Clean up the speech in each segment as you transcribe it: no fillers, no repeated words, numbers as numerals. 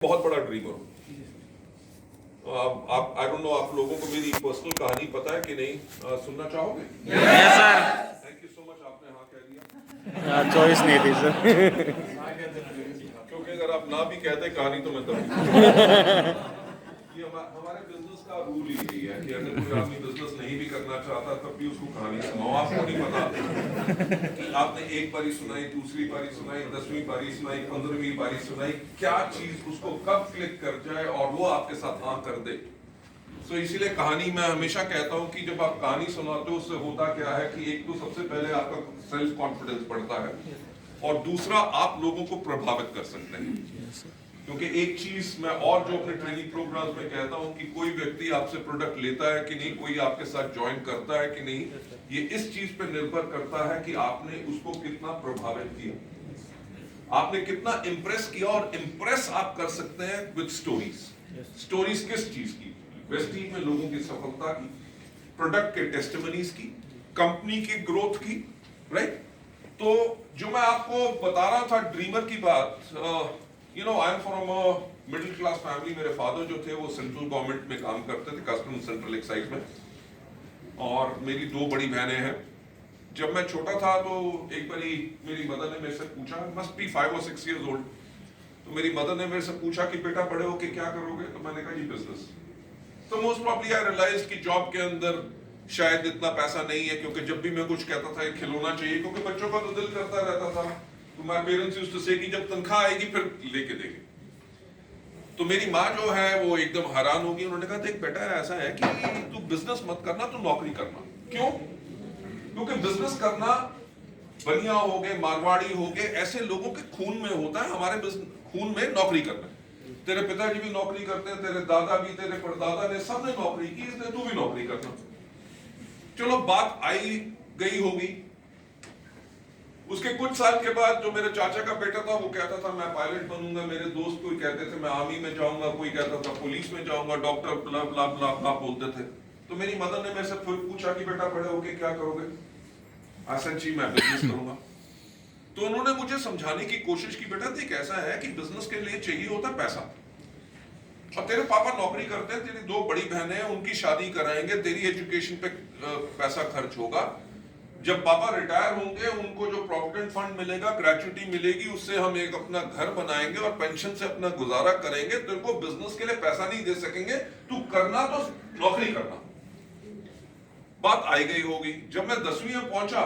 बहुत बड़ा ड्रीमर हूँ। आप आई डोंट नो आप लोगों को मेरी पर्सनल कहानी पता है कि नहीं, सुनना चाहोगे? Yes sir. Thank you so much, आपने हाँ कह दिया। चॉइस नहीं थी सर। क्योंकि अगर आप ना भी कहते कहानी तो मैं तब ये हमारे बिजनेस का रूल ही यही है कि अगर कोई आदमी बिजनेस नहीं भी करना चाहता तब भी उसको कहानी सुनाओ। आपको नहीं पता कि आपने एक बारी सुनाई, दूसरी बारी सुनाई, 10वीं बारी सुनाई, 15वीं बारी सुनाई, क्या चीज उसको कब क्लिक कर जाए और वो आपके साथ हाँ कर दे। तो इसीलिए कहानी मैं हमेशा कहता हूं कि जब आप कहानी सुनाते हो उससे होता क्या है कि एक तो सबसे पहले आपका सेल्फ कॉन्फिडेंस बढ़ता है और दूसरा आप लोगों को प्रभावित कर सकते हैं। क्योंकि एक चीज मैं और जो अपने ट्रेनिंग प्रोग्राम्स में कहता हूं कि कोई व्यक्ति आपसे प्रोडक्ट लेता है कि नहीं, कोई आपके साथ ज्वाइन करता है कि नहीं, ये इस चीज पे निर्भर करता है कि आपने उसको कितना प्रभावित किया, आपने कितना इंप्रेस किया। और इंप्रेस आप कर सकते हैं विद स्टोरीज। स्टोरीज किस चीज की? वेस्टीज में लोगों की सफलता की, प्रोडक्ट के टेस्टिमनीज की, कंपनी की ग्रोथ की, राइट। तो जो मैं आपको बता रहा था ड्रीमर की बात, you know I am from a middle class family. मेरे फादर जो थे वो सेंट्रल गवर्नमेंट में काम करते थे, कस्टम सेंट्रल एक्साइज में, और मेरी दो बड़ी बहनें हैं। जब मैं छोटा था तो एक बारी मेरी मदर ने मेरे से पूछा, must be 5 or 6 years old, तो मेरी मदर ने मेरे से पूछा कि बेटा बड़े होके क्या करोगे? तो मैंने कहा जी बिजनेस। तो मोस्ट प्रॉब्ली आई रियलाइज कि जॉब के अंदर शायद इतना पैसा नहीं है, क्योंकि जब भी मैं कुछ कहता था एक खिलौना चाहिए, क्योंकि बच्चों का तो दिल करता रहता था। तो माय पेरेंट्स यूज्ड टू से कि जब तनख्वाह आएगी फिर लेके देंगे। तो मेरी माँ जो है वो एकदम हैरान होगी। उन्होंने कहा देख बेटा ऐसा है कि तू बिजनेस मत करना, तू नौकरी करना। क्यों? क्योंकि बिजनेस करना बनिया हो गए, मारवाड़ी हो गए, ऐसे लोगों के खून में होता है। हमारे खून में नौकरी करना। तेरे पिताजी भी नौकरी करते हैं, तेरे दादा भी, तेरे परदादा ने, सबने नौकरी की, इसलिए तू भी नौकरी करना। चलो बात आई गई होगी। उसके कुछ साल के बाद जो मेरे चाचा का बेटा था वो कहता था मैं पायलट बनूंगा, मेरे दोस्त कोई कहते थे मैं आर्मी में जाऊंगा, कोई कहता था पुलिस में जाऊंगा, डॉक्टर ब्ला ब्ला ब्ला ब्ला बोलते थे। तो मेरी मदर ने मेरे से फिर पूछा कि बेटा बड़े होके क्या करोगे? आसन जी मैं बिजनेस करूंगा। तो उन्होंने मुझे समझाने की कोशिश की, बेटा देख ऐसा है कि बिजनेस के लिए चाहिए होता पैसा, और तेरे पापा नौकरी करते हैं, तेरी दो बड़ी बहनें हैं, उनकी शादी कराएंगे, तेरी एजुकेशन पे पैसा खर्च होगा। जब पापा रिटायर होंगे उनको जो प्रोविडेंट फंड मिलेगा, ग्रेच्युटी मिलेगी, उससे हम एक अपना घर बनाएंगे और पेंशन से अपना गुजारा करेंगे। तेरे को बिजनेस के लिए पैसा नहीं दे सकेंगे, तू करना तो नौकरी करना। बात आई गई होगी। जब मैं 10वीं में पहुंचा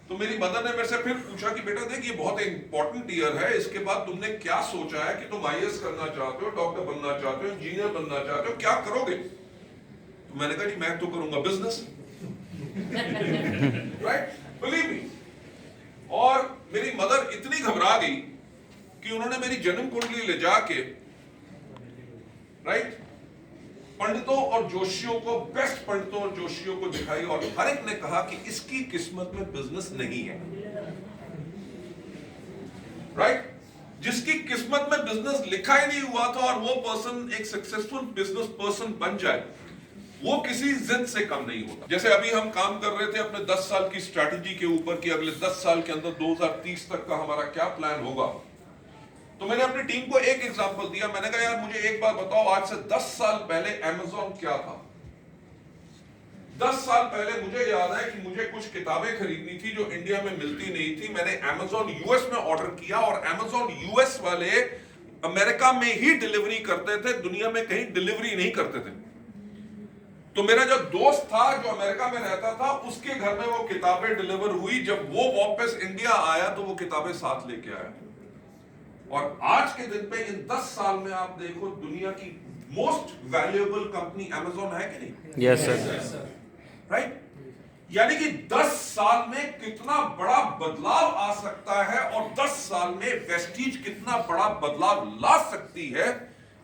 तो मेरी मदर ने मेरे से फिर पूछा कि बेटा देख ये बहुत इंपॉर्टेंट ईयर है, इसके बाद तुमने क्या सोचा है कि तुम आईएएस करना चाहते हो, डॉक्टर बनना चाहते हो, इंजीनियर बनना चाहते हो, क्या करोगे? तो मैंने कहा जी मैं तो करूंगा बिजनेस। Right, believe me. और मेरी मदर इतनी घबरा गई कि उन्होंने मेरी जन्म कुंडली ले जाके, राइट, पंडितों और जोशियों को, बेस्ट पंडितों और जोशियों को दिखाई, और हर एक ने कहा कि इसकी किस्मत में बिजनेस नहीं है। राइट, जिसकी किस्मत में बिजनेस लिखा ही नहीं हुआ था और वो पर्सन एक सक्सेसफुल बिजनेस पर्सन बन जाए, वो किसी जिद से कम नहीं होता। जैसे अभी हम काम कर रहे थे अपने 10 साल की स्ट्रैटेजी के ऊपर कि अगले 10 साल के अंदर 2030 तक का हमारा क्या प्लान होगा। तो मैंने अपनी टीम को एक एग्जांपल दिया। मैंने कहा यार मुझे एक बात बताओ, आज से 10 साल पहले अमेज़न क्या था? 10 साल पहले मुझे याद है कि मुझे कुछ किताबें खरीदनी थी जो इंडिया में मिलती नहीं थी। मैंने अमेज़न यूएस में ऑर्डर किया और अमेज़न यूएस वाले अमेरिका में ही डिलीवरी करते थे, दुनिया में कहीं डिलीवरी नहीं करते थे। तो मेरा जो दोस्त था जो अमेरिका में रहता था, उसके घर में वो किताबें डिलीवर हुई। जब वो वापस इंडिया आया तो वो किताबें साथ लेके आया। और आज के दिन पे इन 10 साल में आप देखो दुनिया की मोस्ट वैल्यूएबल कंपनी अमेज़न है कि नहीं? Yes sir. राइट, यानी कि 10 साल में कितना बड़ा बदलाव आ सकता है और 10 साल में वेस्टीज कितना बड़ा बदलाव ला सकती है,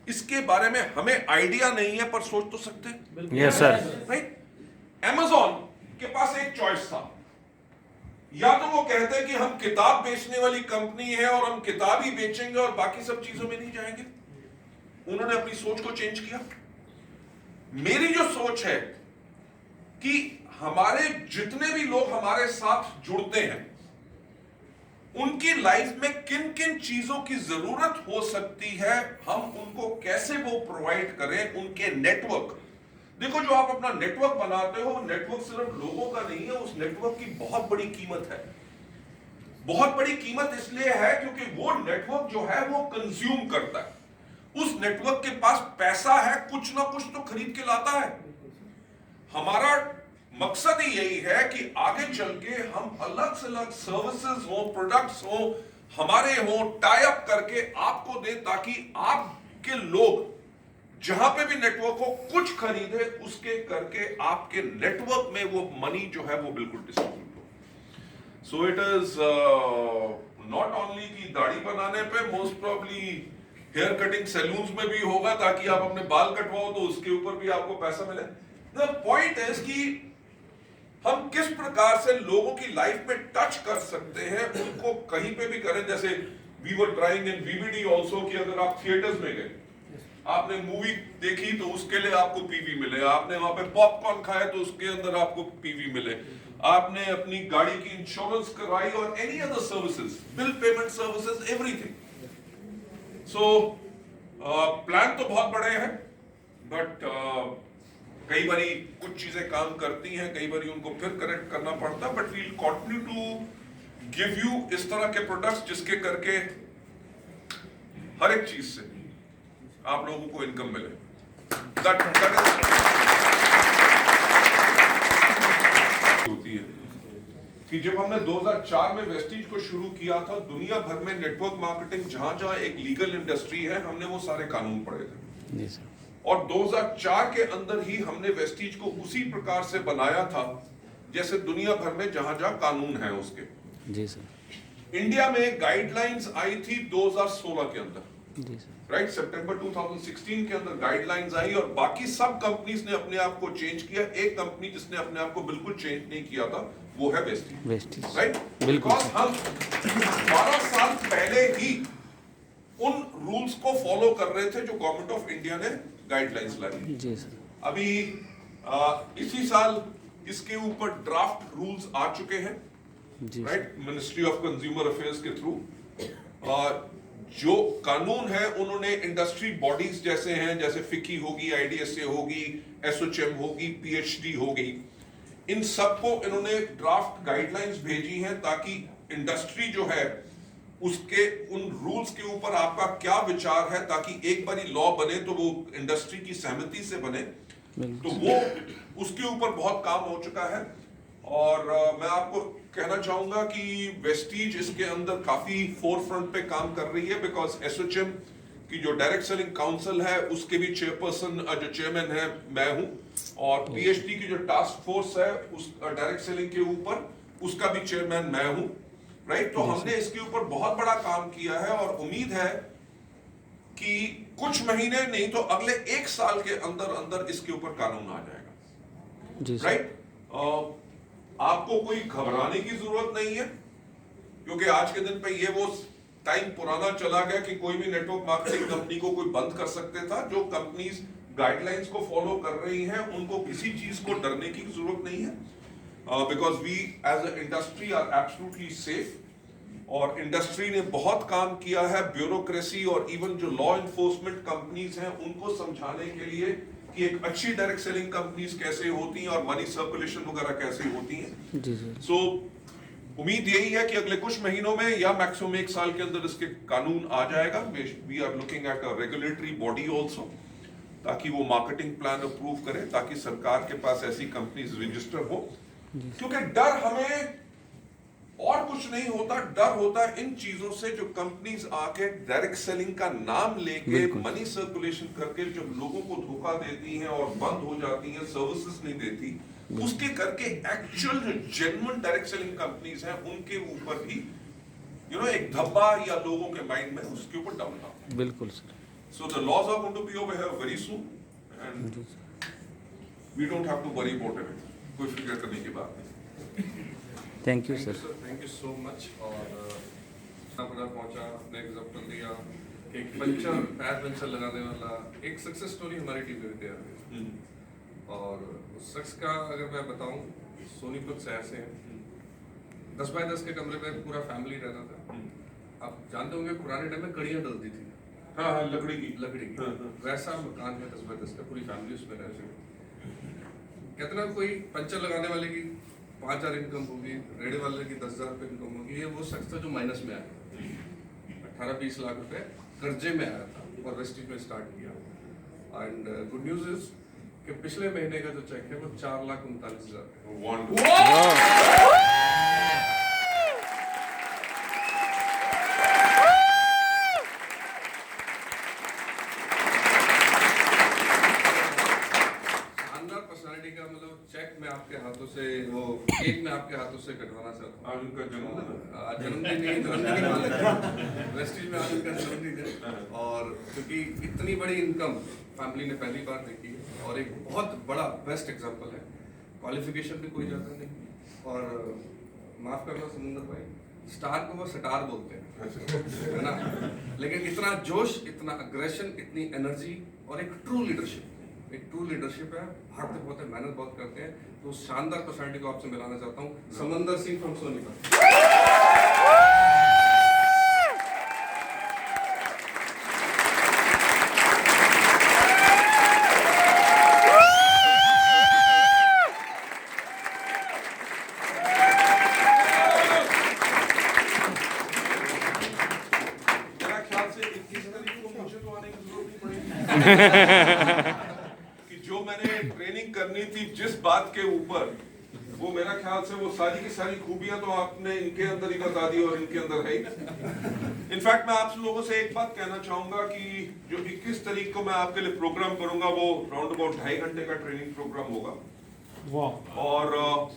इसके बारे में हमें आइडिया नहीं है पर सोच तो सकते हैं। Yes sir. राइट, अमेज़न के पास एक चॉइस था, या तो वो कहते हैं कि हम किताब बेचने वाली कंपनी है और हम किताब ही बेचेंगे और बाकी सब चीजों में नहीं जाएंगे। उन्होंने अपनी सोच को चेंज किया। मेरी जो सोच है कि हमारे जितने भी लोग हमारे साथ जुड़ते हैं उनकी लाइफ में किन किन चीजों की जरूरत हो सकती है, हम उनको कैसे वो प्रोवाइड करें, उनके नेटवर्क। देखो, जो आप अपना नेटवर्क बनाते हो, नेटवर्क सिर्फ लोगों का नहीं है, उस नेटवर्क की बहुत बड़ी कीमत है। बहुत बड़ी कीमत इसलिए है क्योंकि वो नेटवर्क जो है वो कंज्यूम करता है। उस नेटवर्क के पास पैसा है, कुछ ना कुछ तो खरीद के लाता है। हमारा मकसद ही यही है कि आगे चल के हम अलग से अलग सर्विसेज हो, प्रोडक्ट्स हो, हमारे हो, टाई अप करके आपको दे, ताकि आपके लोग जहां पे भी नेटवर्क हो कुछ खरीदे, उसके करके आपके नेटवर्क में वो मनी जो है वो बिल्कुल डिस्ट्रीब्यूट हो। So it is not only कि दाढ़ी बनाने पे, most probably hair cutting salons में भी होगा, ताकि आप अपने बाल कटवाओ तो उसके ऊपर भी आपको पैसा मिले। द पॉइंट इज कि हम किस प्रकार से लोगों की लाइफ में टच कर सकते हैं, उनको कहीं पे भी करें। जैसे we were trying in VVD also कि अगर आप थिएटर्स में गए, आपने मूवी देखी तो उसके लिए आपको पीवी मिले, आपने वहां पे पॉपकॉर्न खाया तो उसके अंदर आपको पीवी मिले, आपने अपनी गाड़ी की इंश्योरेंस करवाई और any other services, bill payment services, everything. So plan तो बहुत बड़े हैं, बट कई बारी कुछ चीजें काम करती हैं, कई बारी उनको फिर करेक्ट करना पड़ता है, but we will continue to give you इस तरह के प्रोडक्ट्स जिसके करके हर एक चीज से आप लोगों को इनकम मिले। होती है कि जब हमने 2004 में वेस्टीज को शुरू किया था, दुनिया भर में नेटवर्क मार्केटिंग जहां जहां एक लीगल इंडस्ट्री है, हमने वो सारे कानून पढ़े थे। जी सर। और 2004 के अंदर ही हमने वेस्टीज को उसी प्रकार से बनाया था जैसे दुनिया भर में जहां जहां कानून है उसके। जी सर। इंडिया में गाइडलाइंस आई थी 2016 के अंदर, जी सर। राइट, सितंबर 2016 के अंदर गाइडलाइंस आई, और बाकी सब कंपनीज ने अपने आप को चेंज किया। एक कंपनी जिसने अपने आप को बिल्कुल चेंज नहीं किया था वो है वेस्टीज, राइट। बिल्कुल। बिकॉज हम 12 साल पहले ही उन रूल्स को फॉलो कर रहे थे जो गवर्नमेंट ऑफ इंडिया ने गाइडलाइंस लाई। जी सर। अभी इसी साल इसके ऊपर ड्राफ्ट रूल्स आ चुके हैं, right, ministry of consumer affairs के थ्रू। जो कानून है उन्होंने इंडस्ट्री बॉडीज जैसे हैं, जैसे फिकी होगी, आईडीएसए होगी, एसोचेम होगी, पीएचडी होगी, इन सबको इन्होंने ड्राफ्ट गाइडलाइंस भेजी हैं ताकि इंडस्ट्री जो है उसके उन रूल्स के ऊपर आपका क्या विचार है, ताकि एक बारी लॉ बने तो वो इंडस्ट्री की सहमति से बने। तो वो उसके ऊपर बहुत काम हो चुका है। और मैं आपको कहना चाहूंगा कि वेस्टीज इसके अंदर काफी फोरफ्रंट पे काम कर रही है, बिकॉज एसोचेम की जो डायरेक्ट सेलिंग काउंसिल है उसके भी चेयरपर्सन, जो चेयरमैन है मैं हूं, और पीएचडी की जो टास्क फोर्स है उस डायरेक्ट सेलिंग के ऊपर उसका भी चेयरमैन मैं हूं, राइट। तो हमने इसके ऊपर बहुत बड़ा काम किया है और उम्मीद है कि कुछ महीने नहीं तो अगले 1 साल के अंदर अंदर इसके ऊपर कानून आ जाएगा, राइट। आपको कोई घबराने की जरूरत नहीं है, क्योंकि आज के दिन पे ये वो टाइम पुराना चला गया कि कोई भी नेटवर्क मार्केटिंग कंपनी को कोई बंद कर सकते था। जो कंपनीज गाइडलाइंस को फॉलो कर रही हैं उनको किसी चीज को डरने की जरूरत नहीं है, because we as a industry are absolutely safe. और इंडस्ट्री ने बहुत काम किया है, ब्यूरोक्रेसी और इवन जो लॉ इन्फोर्समेंट कंपनीज हैं उनको समझाने के लिए कि एक अच्छी डायरेक्ट सेलिंग कंपनीज कैसे होती हैं और मनी सर्कुलेशन वगैरह कैसे होती हैं। सो उम्मीद यही है कि अगले कुछ महीनों में या मैक्सिमम 1 साल के अंदर इसके कानून आ जाएगा। We are looking at a regulatory body also, ताकि वो मार्केटिंग प्लान अप्रूव करे, ताकि सरकार के पास ऐसी कंपनीज रजिस्टर हो। क्योंकि डर हमें और कुछ नहीं होता, डर होता है इन चीजों से जो कंपनीज आके डायरेक्ट सेलिंग का नाम लेके मनी सर्कुलेशन करके जो लोगों को धोखा देती हैं और बंद हो जाती हैं, सर्विसेज नहीं देती, उसके करके एक्चुअल जो जेन्युइन डायरेक्ट सेलिंग कंपनीज हैं उनके ऊपर भी एक धब्बा या लोगों के माइंड में उसके ऊपर डाउन था। बिल्कुल sir. So the laws are going to be over here very soon and we don't have to worry about it, कोई फिक्र करने की बात नहीं। Thank you sir. Thank you so much. और पहुंचा, आपने एग्जाम्पल दिया, एक पैर पंचर लगाने वाला एक सक्सेस स्टोरी हमारी टीम में तैयार हुई। और उस शख्स का अगर मैं बताऊं, सोनीपत शहर से 10 बाय 10 के कमरे में पूरा फैमिली रहता था। आप जानते होंगे पुराने टाइम में कड़ियाँ डलती थी, हाँ हाँ, लकड़ी की। हाँ। वैसा मकान है 10 का, पूरी फैमिली उसमें रह रही है। कहते ना कोई पंचर लगाने वाले की 5,000 इनकम होगी, रेड़े वाले की 10,000 रुपये इनकम होगी, ये वो शख्स था जो माइनस में आया, 18-20 लाख रुपए कर्जे में आया था और वेस्टिज में स्टार्ट किया। एंड गुड न्यूज इज कि पिछले महीने का जो चेक है वो 4,39,000 है। का मतलब चेक में आपके हाथों से, वो केक में आपके हाथों से कटवाना चाहता हूँ। आज उनका जन्मदिन नहीं, वेस्टिज में आज उनका जन्मदिन है। और क्योंकि इतनी बड़ी इनकम फैमिली ने पहली बार देखी है और एक बहुत बड़ा बेस्ट एग्जांपल है। क्वालिफिकेशन भी कोई ज़्यादा नहीं, और माफ करना समुंदर भाई, स्टार को वो स्टार बोलते हैं, है ना, लेकिन इतना जोश, इतना अग्रेशन, इतनी एनर्जी और एक ट्रू लीडरशिप है, भागते बहुत मेहनत बहुत करते हैं। तो उस शानदार पर्सनालिटी को आपसे मिलाना चाहता हूँ, समंदर सिंह फ्रॉम सोनीपत। मेरा ख्याल से 21 तारीख को मुझे तो आने की जरूरत नहीं पड़ेगी। जो मैंने ट्रेनिंग करनी थी जिस बात के ऊपर, वो मेरा ख्याल से वो सारी की सारी खूबियां तो आपने इनके अंदर ही बता दी और इनके अंदर है ही। इनफैक्ट मैं आप लोगों से एक बात कहना चाहूंगा कि जो 21 तारीख को मैं आपके लिए प्रोग्राम करूंगा वो राउंड अबाउट 2.5 घंटे का ट्रेनिंग प्रोग्राम होगा। और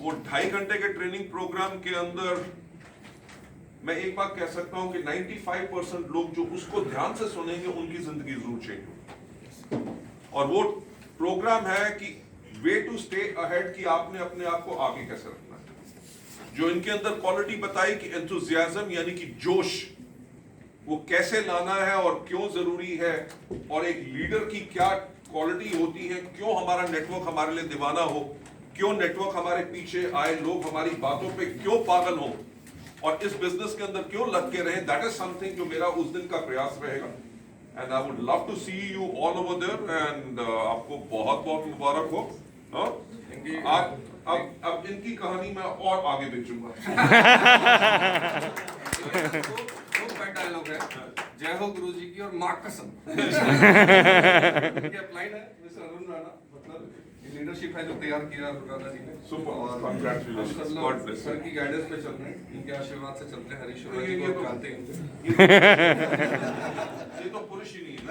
वो 2.5 घंटे के ट्रेनिंग प्रोग्राम के अंदर मैं एक बात कह सकता हूं कि 95% लोग जो उसको ध्यान से सुनेंगे उनकी जिंदगी जरूर चेंज होगी। और वो प्रोग्राम है कि वे टू स्टे अहेड, कि आपने अपने आप को आगे कैसे रखना है। जो इनके अंदर क्वालिटी बताई कि एंथुसियाज्म यानी कि जोश, वो कैसे लाना है और क्यों जरूरी है, और एक लीडर की क्या क्वालिटी होती है, क्यों हमारा नेटवर्क हमारे लिए दीवाना हो, क्यों नेटवर्क हमारे पीछे आए, लोग हमारी बातों पे क्यों पागल हो और इस बिजनेस के अंदर क्यों लग के रहे। दैट इज समथिंग जो मेरा उस दिन का प्रयास रहेगा। And I would love to see you all over there. And आपको बहुत बहुत मुबारक हो। अब इनकी कहानी मैं और आगे भेजूंगा। डायलॉग है, जय हो गुरुजी की और मां कसम। अप्लाइड है मिस्टर अरुण राणा, मतलब लीडरशिप है जो तैयार किया राणा जी ने। Super, congratulations, God bless. Sir की गाइडेंस पे चल रहे हैं, इनके आशीर्वाद से चलते हैं। हरीश शर्मा जी को जानते हैं, ये तो पुरुष ही नहीं है।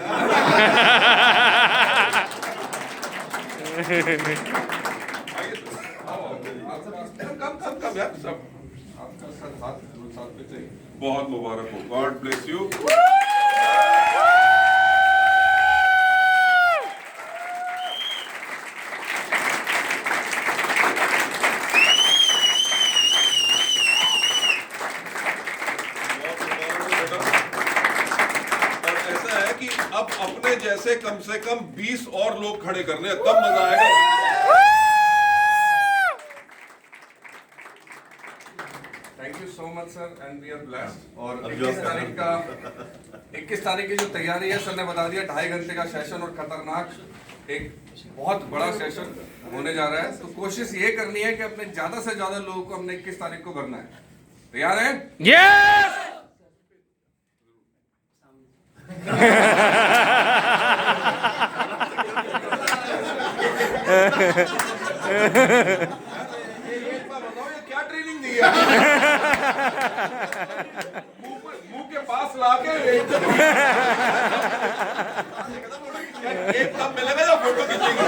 कम यार, सब आपका साथ पे चाहिए। बहुत मुबारक हो, गॉड ब्लेस यू। अब अपने जैसे कम से कम 20 और लोग खड़े करने हैं, तब मजा आएगा। Thank you so much sir, and we are blessed. और 21 तारीख की जो तैयारी है, सर ने बता दिया 2.5 घंटे का सेशन और खतरनाक एक बहुत बड़ा सेशन होने जा रहा है। तो कोशिश ये करनी है कि अपने ज्यादा से ज्यादा लोगों को हमने 21 तारीख को भरना है। तैयार है? यस। क्या ट्रेनिंग दी है? मुंह के पास लाके एक कप मिलेगा या फोटो खींचेंगे?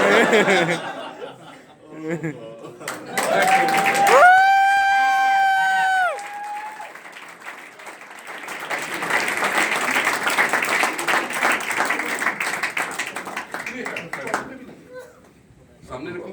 सामने रखो।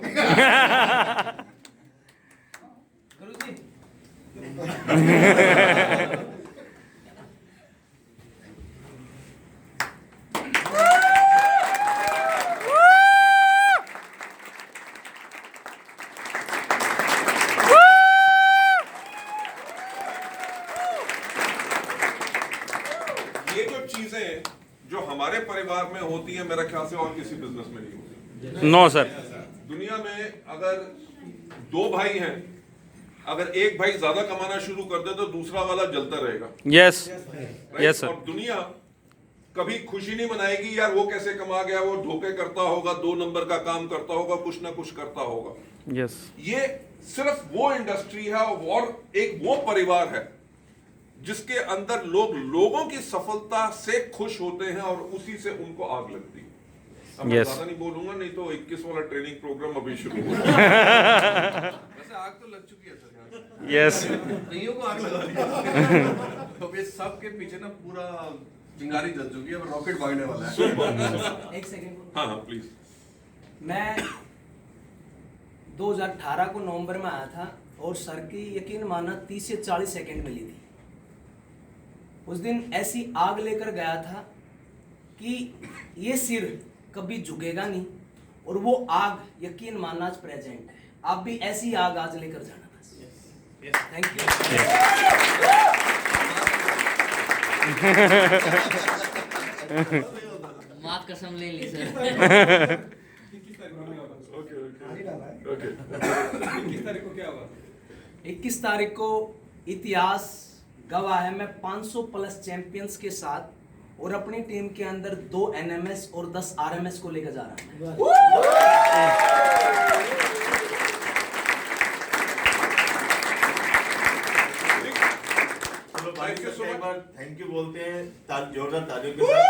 होती है, मेरा ख्याल से और किसी बिजनेस में नहीं होती। No sir. दुनिया में अगर दो भाई हैं, अगर एक भाई ज्यादा कमाना शुरू कर दे तो दूसरा वाला जलता रहेगा। Yes Right? Yes sir. और दुनिया कभी खुशी नहीं मनाएगी यार वो कैसे कमा गया, वो धोखे करता होगा, 2 नंबर का काम करता होगा, कुछ ना कुछ करता होगा। यस ये सिर्फ वो इंडस्ट्री है और एक वो परिवार है जिसके अंदर लोग लोगों की सफलता से खुश होते हैं और उसी से उनको आग लगती है। अब मैं Yes. ज्यादा नहीं बोलूंगा, नहीं तो 21 वाला ट्रेनिंग प्रोग्राम अभी शुरू हो वैसे आग तो लग चुकी है सर यहाँ पे। यस कईयों को आग लगा दिया। तो ये सब के पीछे ना पूरा चिंगारी जल चुकी है, अब रॉकेट भागने वाला है। एक सेकंड। हाँ हाँ प्लीज। मैं 2018 को नवंबर में आया था और सर की यकीन माना 30 से 40 सेकंड मिली थी। उस दिन ऐसी आग लेकर गया था कि ये सिर कभी झुकेगा नहीं, और वो आग यकीन मानना आज प्रेजेंट है। आप भी ऐसी आग आज लेकर जाना बस। Thank you. मात कसम ले ली सर। ओके 21 तारीख को इतिहास गवाह है। मैं 500 प्लस चैंपियंस के साथ और अपनी टीम के अंदर 2 NMS और 10 RMS को लेकर जा रहा हूं। Thank you so much. Thank you बोलते हैं जोरदार तालियों के साथ।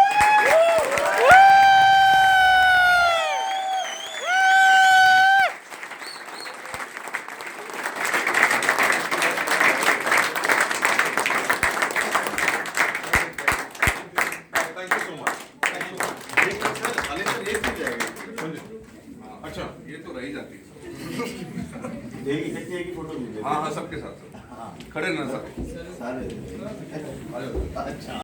Thank you so much. अच्छा ये तो रह ही जाती है। एक ही फोटो लीजिए। हाँ हाँ सबके साथ सर। खड़े ना सर। सारे आ जाओ। अच्छा।